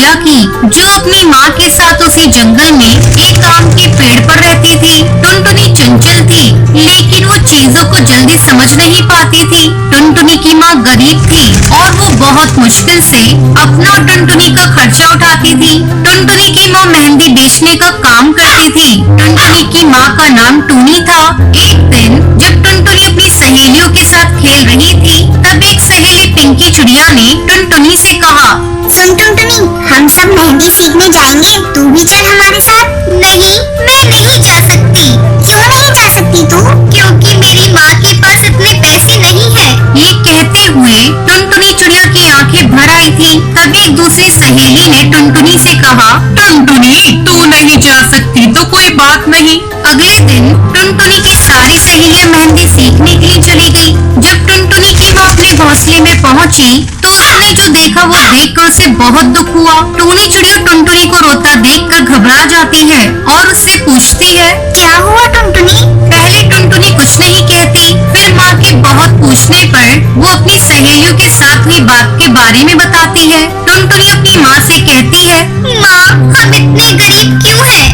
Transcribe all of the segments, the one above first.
चिड़िया की, जो अपनी माँ के साथ उसी जंगल में एक आम के पेड़ पर रहती थी। टुनटुनी चंचल थी, लेकिन वो चीजों को जल्दी समझ नहीं पाती थी। टुनटुनी की माँ गरीब थी और वो बहुत मुश्किल से अपना और टुनटुनी का खर्चा उठाती थी। टुनटुनी की माँ मेहंदी बेचने का काम करती थी। टुनटुनी की माँ का नाम टूनी था। एक दिन जब टुनटुनी अपनी सहेलियों के साथ खेल रही थी, तब एक सहेली पिंकी चिड़िया ने टुनटुनी से कहा, सुन टुनटुनी, हम सब मेहंदी सीखने जाएंगे, तू भी चल हमारे साथ। नहीं, मैं नहीं जा सकती। क्यों नहीं जा सकती तू? क्योंकि मेरी माँ के पास इतने पैसे नहीं है। ये कहते हुए टुनटुनी चिड़िया की आंखें भर आई थी। तभी एक दूसरी सहेली ने टुनटुनी से कहा, टुनटुनी, तू नहीं जा सकती तो कोई बात नहीं। अगले दिन टुनटुनी की सारी सहेलियां मेहंदी सीखने के लिए चली गई। जब टुनटुनी की माँ अपने घोंसले में पहुंची, तो उसने जो देखा वो देखकर उसे बहुत दुख हुआ। टूनी चिड़िया टुनटुनी को रोता देखकर घबरा जाती है और उससे पूछती है, क्या हुआ टुनटुनी? पहले टुनटुनी कुछ नहीं कहती, फिर माँ के बहुत पूछने पर वो अपनी सहेलियों के साथ हुई बात के बारे में बताती है। टुनटुनी अपनी माँ से कहती है, माँ, हम इतने गरीब क्यों हैं?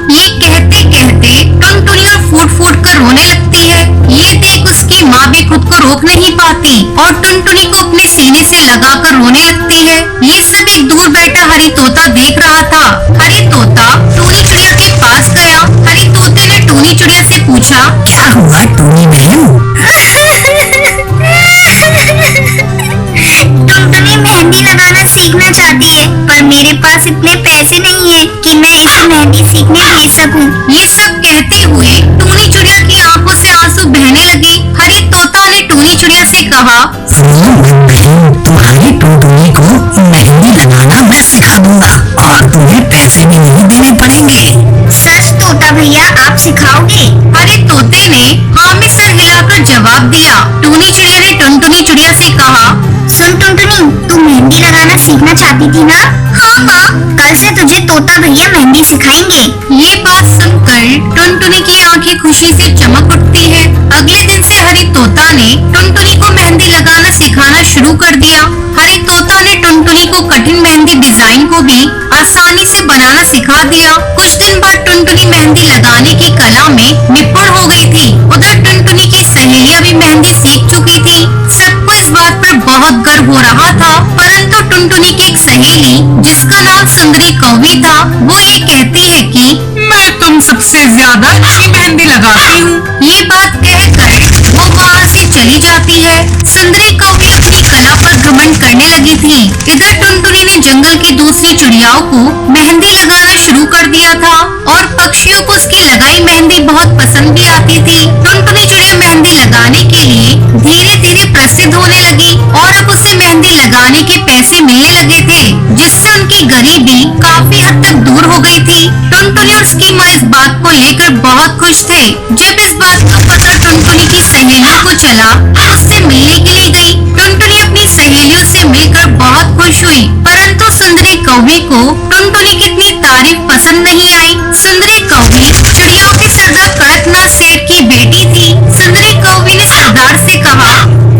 ये कहते कहते टुनटुनी और फूट फूट कर रोने लगती है। ये देख उसकी माँ भी खुद को रोक नहीं पाती और टुनटुनी को अपने सीने से लगाकर रोने लगती है। ये सब एक दूर बैठा हरी तोता देख रहा था। हरी तोता टूनी चिड़िया के पास गया। हरी तोते ने टूनी चिड़िया से पूछा, क्या हुआ टूनी बहन? टुनटुनी मेहंदी लगाना सीखना चाहती है, पर मेरे पास इतने पैसे नहीं है कि मैं इसे मेहंदी सीखने भेज सकूं। ये सब कहते हुए टूनी चिड़िया की आंखों से आंसू बहने लगे। हरी तोता ने टूनी चिड़िया से कहा, सुनो बहन, तुम्हारी टुनटुनी को मेहंदी लगाना मैं सिखा दूंगा और तुम्हें पैसे भी नहीं देने पड़ेंगे। सच तोता भैया, आप सिखाओगे? हरी तोते ने हाँ में सर हिलाकर जवाब दिया। टूनी चिड़िया ने टुनटुनी चिड़िया से कहा, सुन टुनटुनी, तू मेहंदी लगाना सीखना चाहती थी ना? हाँ हाँ, कल से तुझे तोता भैया मेहंदी सिखाएंगे। ये बात सुनकर टुनटुनी की आंखें खुशी से चमक उठती है। अगले दिन से हरी तोता ने टुनटुनी को मेहंदी लगाना सिखाना शुरू कर दिया। हरी तोता ने टुनटुनी को कठिन मेहंदी डिजाइन को भी आसानी से बनाना सिखा दिया। कुछ दिन बाद टुनटुनी मेहंदी लगाने की कला में निपुण हो गई थी। उधर टुनटुनी की सहेलियां भी मेहंदी सीख चुकी थी। सबको इस बात पर बहुत गर्व हो रहा था, परंतु टुनटुनी की एक सहेली, जिसका नाम सुंदरी कौवी था, वो ये कहती है कि मैं तुम सबसे ज्यादा अच्छी मेहंदी लगाती हूँ। ये बात कहकर वो वहाँ से चली जाती है। सुंदरी कौवी अपनी कला पर घमंड करने लगी थी। इधर टुनटुनी ने जंगल की दूसरी चिड़ियाओं को मेहंदी लगाना शुरू कर दिया था और पक्षियों को उसकी लगाई मेहंदी बहुत पसंद भी आती थी। टुनटुनी चिड़िया मेहंदी लगाने के लिए धीरे धीरे प्रसिद्ध होने लगी और अब उसे मेहंदी लगाने के पैसे मिलने लगे थे, जिससे उनकी गरीबी काफी हद तक दूर हो गई थी। टुनटुनी और उसकी माँ इस बात को लेकर बहुत खुश थे। जब इस बात का पता टुनटुनी की सहेलियों को चला, तो उससे मिलने के लिए गई। टुनटुनी अपनी सहेलियों से मिलकर बहुत खुश हुई, परंतु सुंदरी कौवी को टुनटुनी की इतनी तारीफ पसंद नहीं आई। सुंदरी कौवी चिड़ियाओं के सरदार कड़कनाथ सेठ की बेटी थी। सुंदरी कौवी ने सरदार से कहा,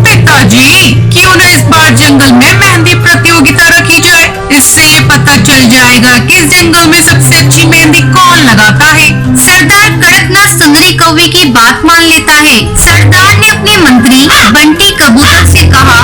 पिताजी, क्यों न इस बार जंगल में मेहंदी प्रतियोगिता रखी जाए। इससे ये पता चल जाएगा कि इस जंगल में सबसे अच्छी मेहंदी कौन लगाता है। सरदार कड़कनाथ सुंदरी कौवी की बात मान लेता है। सरदार ने अपने मंत्री बंटी कबूतर से कहा,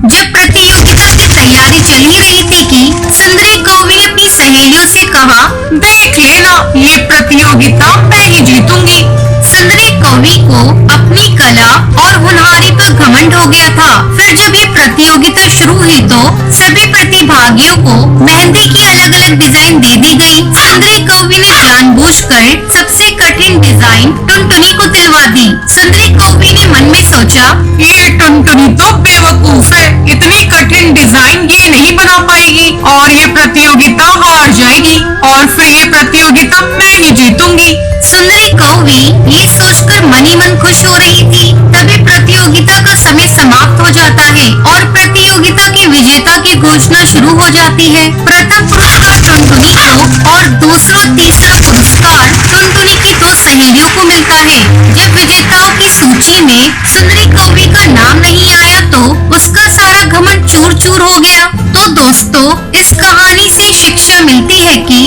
जब प्रतियोगिता की तैयारी चल ही रही थी कि सुंदरी कौवी ने अपनी सहेलियों से कहा, देख लेना, ये प्रतियोगिता मैं ही जीतूंगी। सुंदरी कौवी को अपनी कला और होनहारी पर घमंड हो गया था। फिर जब ये प्रतियोगिता शुरू हुई तो सभी प्रतिभागियों को मेहंदी की अलग अलग डिजाइन दे दी गई। सुंदरी कौवी ने जानबूझकर सबसे कठिन डिजाइन टुनटुनी को दिलवा दी। सुंदरी कौवी ने मन में सोचा, ये टुनटुनी तो बेवकूफ है, इतनी कठिन डिजाइन ये नहीं बना पाएगी और ये प्रतियोगिता हार जाएगी और फिर ये प्रतियोगिता मैं ही जीतूंगी। सुंदरी कौवी ये सोचकर मन ही मन खुश हो रही थी। तभी प्रतियोगिता का समय समाप्त हो जाता है और प्रतियोगिता के विजेता की घोषणा शुरू हो जाती है। प्रथम पुरस्कार टुनटुनी को और दूसरा तीसरा पुरस्कार टुनटुनी की दो सहेलियों को मिलता है। जब सूची में सुंदरी कौवी का नाम नहीं आया तो उसका सारा घमंड चूर चूर हो गया। तो दोस्तों, इस कहानी से शिक्षा मिलती है कि